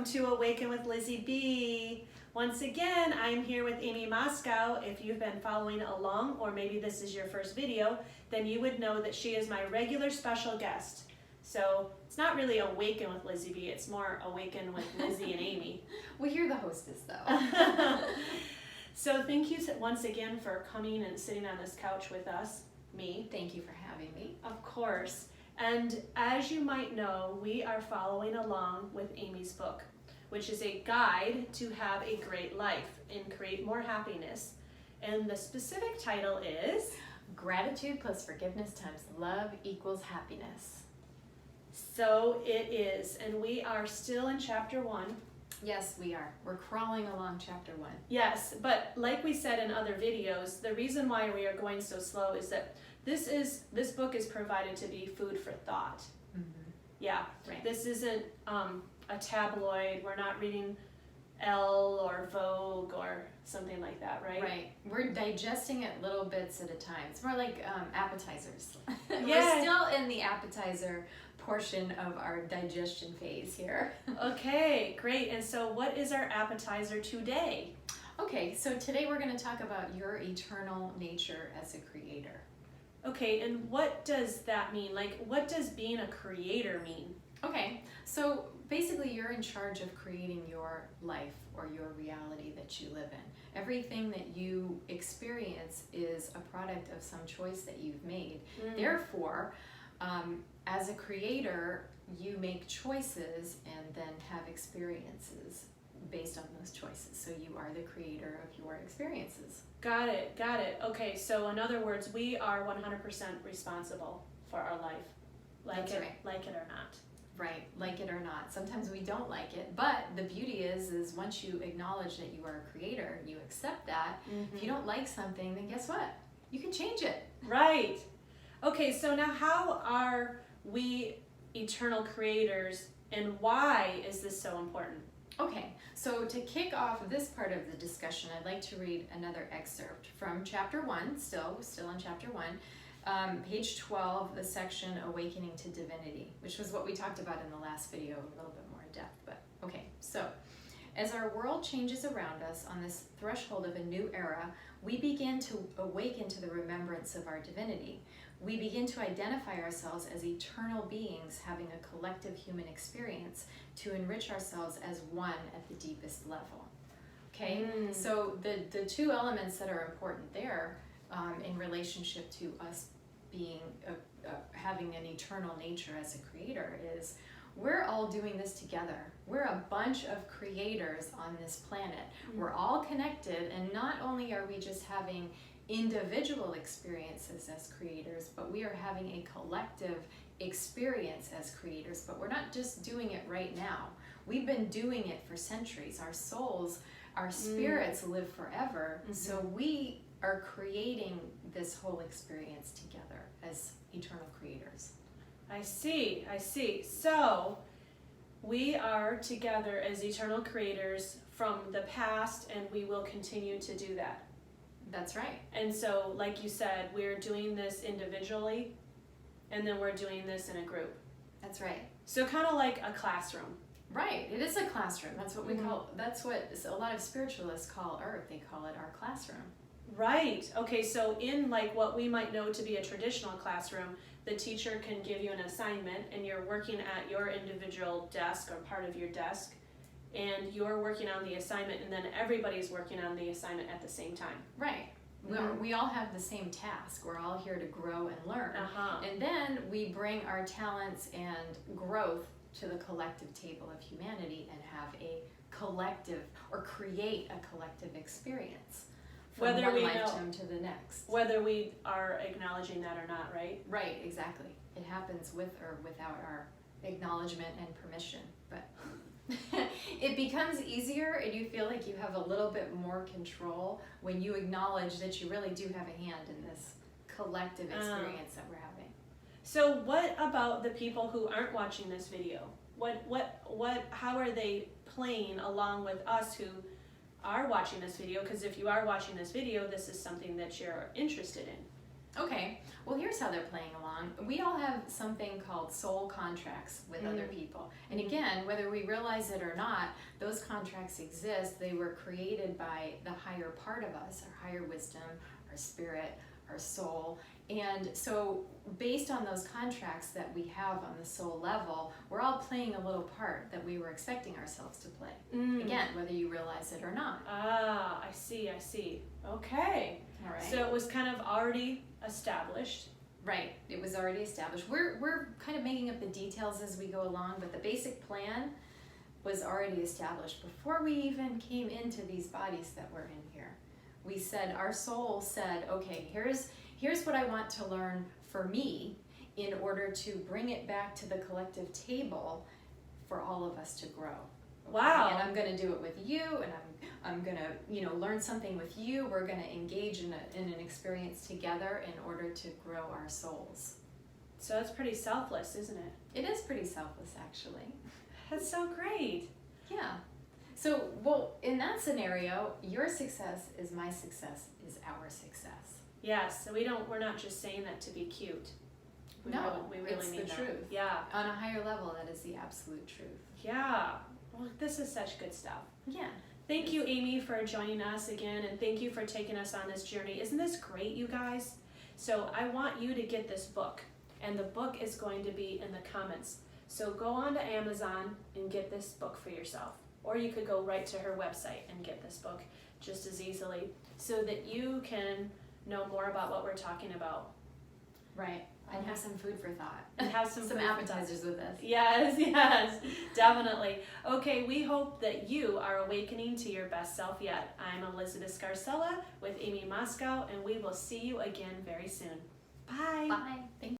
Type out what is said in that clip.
to Awaken with Lizzie B. Once again, I'm here with Amy Moscow. If you've been following along, or maybe this is your first video, then you would know that she is my regular special guest. So it's not really Awaken with Lizzie B, it's more Awaken with Lizzie and Amy. Well, you're the hostess though. So thank you once again for coming and sitting on this couch with us, me. Thank you for having me. Of course. And as you might know, we are following along with Amy's book, which is a guide to have a great life and create more happiness. And the specific title is Gratitude plus forgiveness times love equals happiness. So it is, and we are still in chapter 1. Yes, we are. We're crawling along chapter 1. Yes, but like we said in other videos, the reason why we are going so slow is that this book is provided to be food for thought. Mm-hmm. Yeah, Right. This isn't a tabloid. We're not reading Elle or Vogue or something like that, right? Right. We're digesting it little bits at a time. It's more like appetizers. Yeah. We're still in the appetizer portion of our digestion phase here. Okay, great. And so what is our appetizer today? Okay, so today we're going to talk about your eternal nature as a creator. Okay, and what does that mean? Like, what does being a creator mean? Okay, so basically you're in charge of creating your life or your reality that you live in. Everything that you experience is a product of some choice that you've made. Therefore, as a creator, you make choices and then have experiences based on those choices. So you are the creator of your experiences. Got it. Okay, so in other words, we are 100% responsible for our life. That's right. Like it or not. Right, like it or not. Sometimes we don't like it, but the beauty is once you acknowledge that you are a creator, you accept that. If you don't like something, then guess what? You can change it. Right. Okay, so now how are we eternal creators, and why is this so important? Okay, so to kick off this part of the discussion, I'd like to read another excerpt from chapter 1, still in chapter 1, page 12, the section Awakening to Divinity, which was what we talked about in the last video, a little bit more in depth, but okay. So, as our world changes around us on this threshold of a new era, we begin to awaken to the remembrance of our divinity. We begin to identify ourselves as eternal beings having a collective human experience to enrich ourselves as one at the deepest level. Okay, so the two elements that are important there in relationship to us being having an eternal nature as a creator is we're all doing this together. We're a bunch of creators on this planet. We're all connected, and not only are we just having individual experiences as creators, but we are having a collective experience as creators. But we're not just doing it right now. We've been doing it for centuries. Our souls, our spirits live forever. So we are creating this whole experience together as eternal creators. I see. So we are together as eternal creators from the past, and we will continue to do that. That's right. And so, like you said, we're doing this individually, and then we're doing this in a group. That's right. So kind of like a classroom. Right. It is a classroom. That's what we call, that's what a lot of spiritualists call Earth. They call it our classroom. Right. Okay, so in like what we might know to be a traditional classroom, the teacher can give you an assignment, and you're working at your individual desk or part of your desk, and you're working on the assignment, and then everybody's working on the assignment at the same time. Right. We all have the same task. We're all here to grow and learn. And then we bring our talents and growth to the collective table of humanity and have a collective, or create a collective experience from Whether one we lifetime to the next. Whether we are acknowledging that or not, right? Right, exactly. It happens with or without our acknowledgement and permission. But it becomes easier, and you feel like you have a little bit more control when you acknowledge that you really do have a hand in this collective experience that we're having. So what about the people who aren't watching this video? How are they playing along with us who are watching this video? Because if you are watching this video, this is something that you're interested in. Okay, well, here's how they're playing along. We all have something called soul contracts with other people. And again, whether we realize it or not, those contracts exist. They were created by the higher part of us, our higher wisdom, our spirit, our soul. And so based on those contracts that we have on the soul level, we're all playing a little part that we were expecting ourselves to play. Again, whether you realize it or not. Ah, I see. Okay. All right. So it was kind of already established. Right, it was already established. We're kind of making up the details as we go along, but the basic plan was already established before we even came into these bodies that we're in here. We said, our soul said, okay, here's what I want to learn for me in order to bring it back to the collective table for all of us to grow. Wow. And I'm going to do it with you, and I'm going to learn something with you. We're going to engage in an experience together in order to grow our souls. So it's pretty selfless, isn't it? It is pretty selfless, actually. That's so great. Yeah. So, well, in that scenario, your success is my success, is our success. Yes. So we're not just saying that to be cute. We really it's mean the that. truth. Yeah. On a higher level, that is the absolute truth. Yeah. Well, this is such good stuff. Yeah. Thank you, Amy, for joining us again, and thank you for taking us on this journey. Isn't this great, you guys? So I want you to get this book, and the book is going to be in the comments. So go on to Amazon and get this book for yourself. Or you could go right to her website and get this book just as easily so that you can know more about what we're talking about. Right. And have some food for thought. And have some food for thought. appetizers with us. Yes, definitely. Okay, we hope that you are awakening to your best self yet. I'm Elizabeth Scarcella with Amy Moscow, and we will see you again very soon. Bye. Bye. Thank you.